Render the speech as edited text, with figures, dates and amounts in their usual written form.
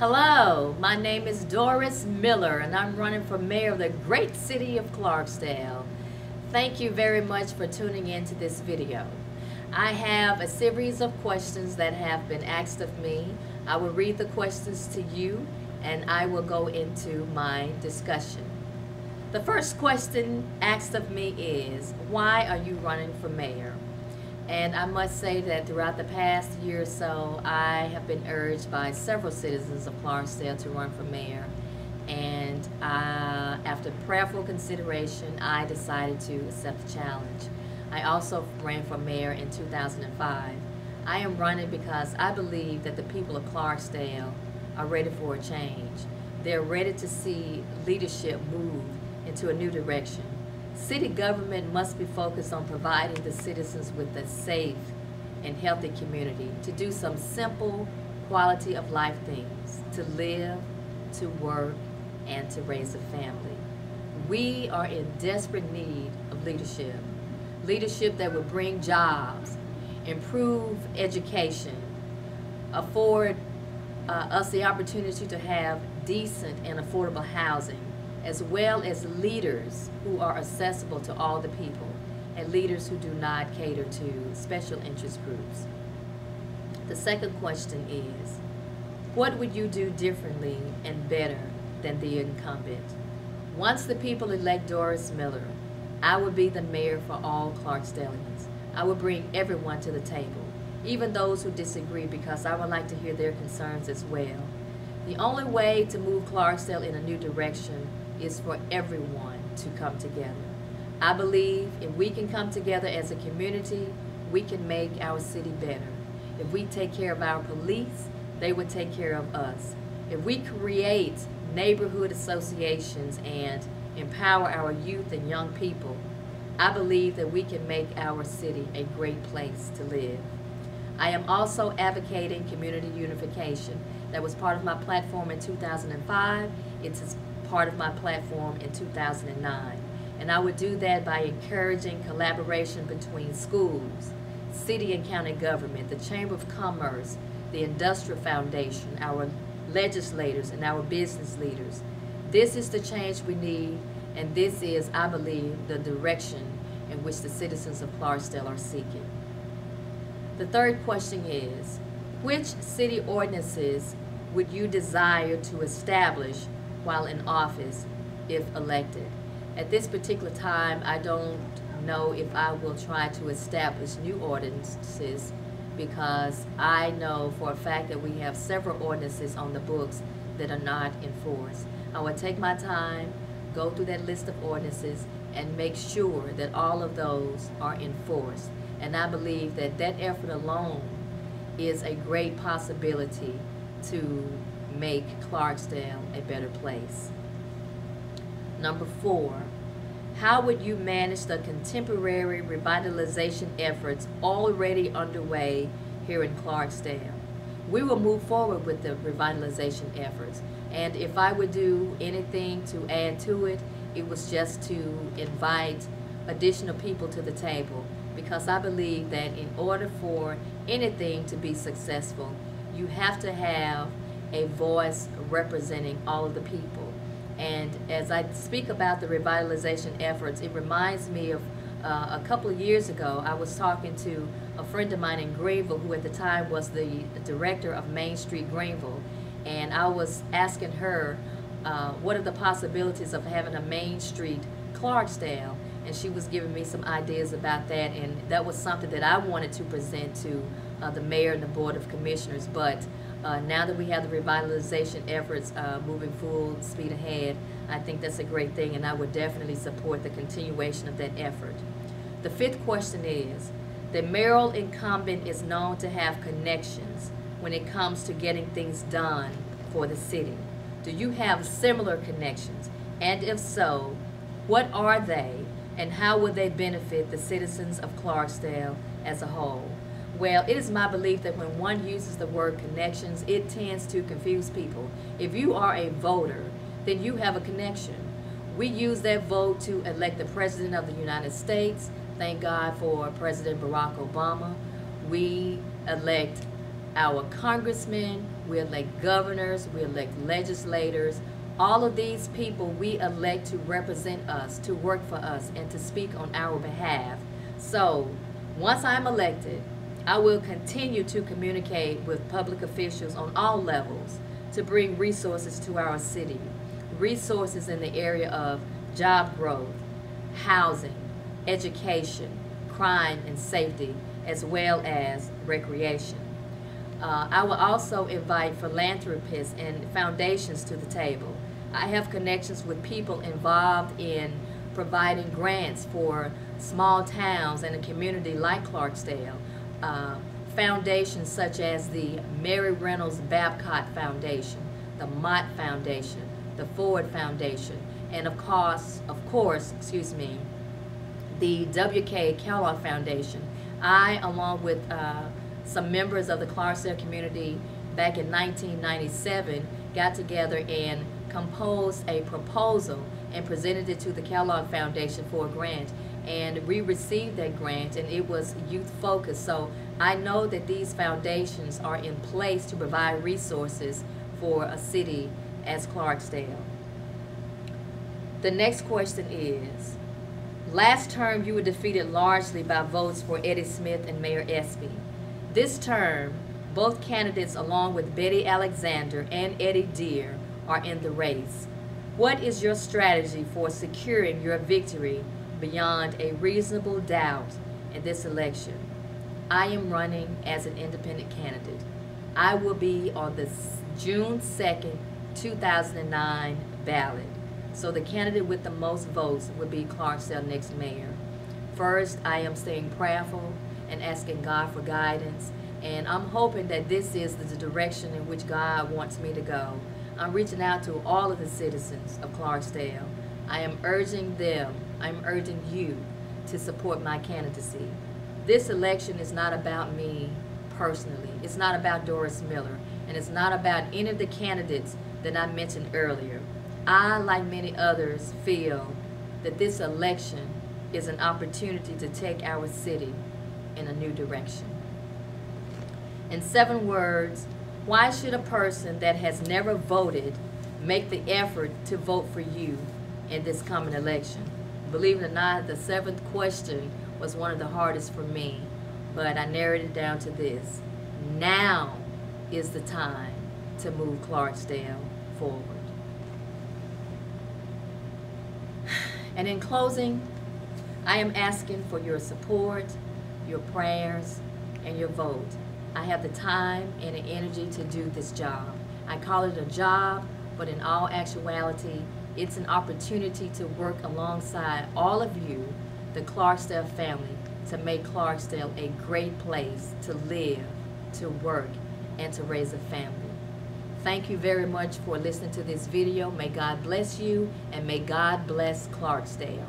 Hello, my name is Doris Miller and I'm running for mayor of the great city of Clarksdale. Thank you very much for tuning in to this video. I have a series of questions that have been asked of me. I will read the questions to you and I will go into my discussion. The first question asked of me is, why are you running for mayor? And I must say that throughout the past year or so, I have been urged by several citizens of Clarksdale to run for mayor. And after prayerful consideration, I decided to accept the challenge. I also ran for mayor in 2005. I am running because I believe that the people of Clarksdale are ready for a change. They're ready to see leadership move into a new direction. City government must be focused on providing the citizens with a safe and healthy community to do some simple quality of life things, to live, to work, and to raise a family. We are in desperate need of leadership. Leadership that will bring jobs, improve education, afford us the opportunity to have decent and affordable housing, as well as leaders who are accessible to all the people and leaders who do not cater to special interest groups. The second question is, what would you do differently and better than the incumbent? Once the people elect Doris Miller, I would be the mayor for all Clarksdalians. I would bring everyone to the table, even those who disagree, because I would like to hear their concerns as well. The only way to move Clarksdale in a new direction is for everyone to come together. I believe if we can come together as a community, we can make our city better. If we take care of our police, they would take care of us. If we create neighborhood associations and empower our youth and young people, I believe that we can make our city a great place to live. I am also advocating community unification. That was part of my platform in 2005. It's part of my platform in 2009. And I would do that by encouraging collaboration between schools, city and county government, the Chamber of Commerce, the Industrial Foundation, our legislators, and our business leaders. This is the change we need, and this is, I believe, the direction in which the citizens of Clarksdale are seeking. The third question is, which city ordinances would you desire to establish while in office if elected? At this particular time, I don't know if I will try to establish new ordinances, because I know for a fact that we have several ordinances on the books that are not enforced. I will take my time, go through that list of ordinances, and make sure that all of those are enforced. And I believe that that effort alone is a great possibility to make Clarksdale a better place. Number 4, how would you manage the contemporary revitalization efforts already underway here in Clarksdale? We will move forward with the revitalization efforts, and if I would do anything to add to it, it was just to invite additional people to the table, because I believe that in order for anything to be successful, you have to have a voice representing all of the people. And as I speak about the revitalization efforts, it reminds me of a couple of years ago, I was talking to a friend of mine in Greenville, who at the time was the director of Main Street Greenville, and I was asking her what are the possibilities of having a Main Street Clarksdale, and she was giving me some ideas about that, and that was something that I wanted to present to the mayor and the board of commissioners. But now that we have the revitalization efforts moving full speed ahead, I think that's a great thing, and I would definitely support the continuation of that effort. The fifth question is, the mayoral incumbent is known to have connections when it comes to getting things done for the city. Do you have similar connections? And if so, what are they, and how will they benefit the citizens of Clarksdale as a whole? Well, it is my belief that when one uses the word connections, it tends to confuse people. If you are a voter, then you have a connection. We use that vote to elect the President of the United States. Thank God for President Barack Obama. We elect our congressmen, we elect governors, we elect legislators. All of these people we elect to represent us, to work for us, and to speak on our behalf. So once I'm elected, I will continue to communicate with public officials on all levels to bring resources to our city. Resources in the area of job growth, housing, education, crime and safety, as well as recreation. I will also invite philanthropists and foundations to the table. I have connections with people involved in providing grants for small towns and a community like Clarksdale. Foundations such as the Mary Reynolds Babcock Foundation, the Mott Foundation, the Ford Foundation, and of course, the W.K. Kellogg Foundation. I, along with some members of the Clarksdale community back in 1997, got together and composed a proposal and presented it to the Kellogg Foundation for a grant. And we received that grant, and it was youth focused. So I know that these foundations are in place to provide resources for a city as Clarksdale. The next question is, last term you were defeated largely by votes for Eddie Smith and Mayor Espy. This term, both candidates along with Betty Alexander and Eddie Deere are in the race. What is your strategy for securing your victory beyond a reasonable doubt in this election? I am running as an independent candidate. I will be on the June 2nd, 2009 ballot. So the candidate with the most votes would be Clarksdale next mayor. First, I am staying prayerful and asking God for guidance, and I'm hoping that this is the direction in which God wants me to go. I'm reaching out to all of the citizens of Clarksdale. I am urging them, I'm urging you to support my candidacy. This election is not about me personally. It's not about Doris Miller, and it's not about any of the candidates that I mentioned earlier. I, like many others, feel that this election is an opportunity to take our city in a new direction. In 7 words, why should a person that has never voted make the effort to vote for you in this coming election? Believe it or not, the 7th question was one of the hardest for me, but I narrowed it down to this. Now is the time to move Clarksdale forward. And in closing, I am asking for your support, your prayers, and your vote. I have the time and the energy to do this job. I call it a job, but in all actuality, it's an opportunity to work alongside all of you, the Clarksdale family, to make Clarksdale a great place to live, to work, and to raise a family. Thank you very much for listening to this video. May God bless you, and may God bless Clarksdale.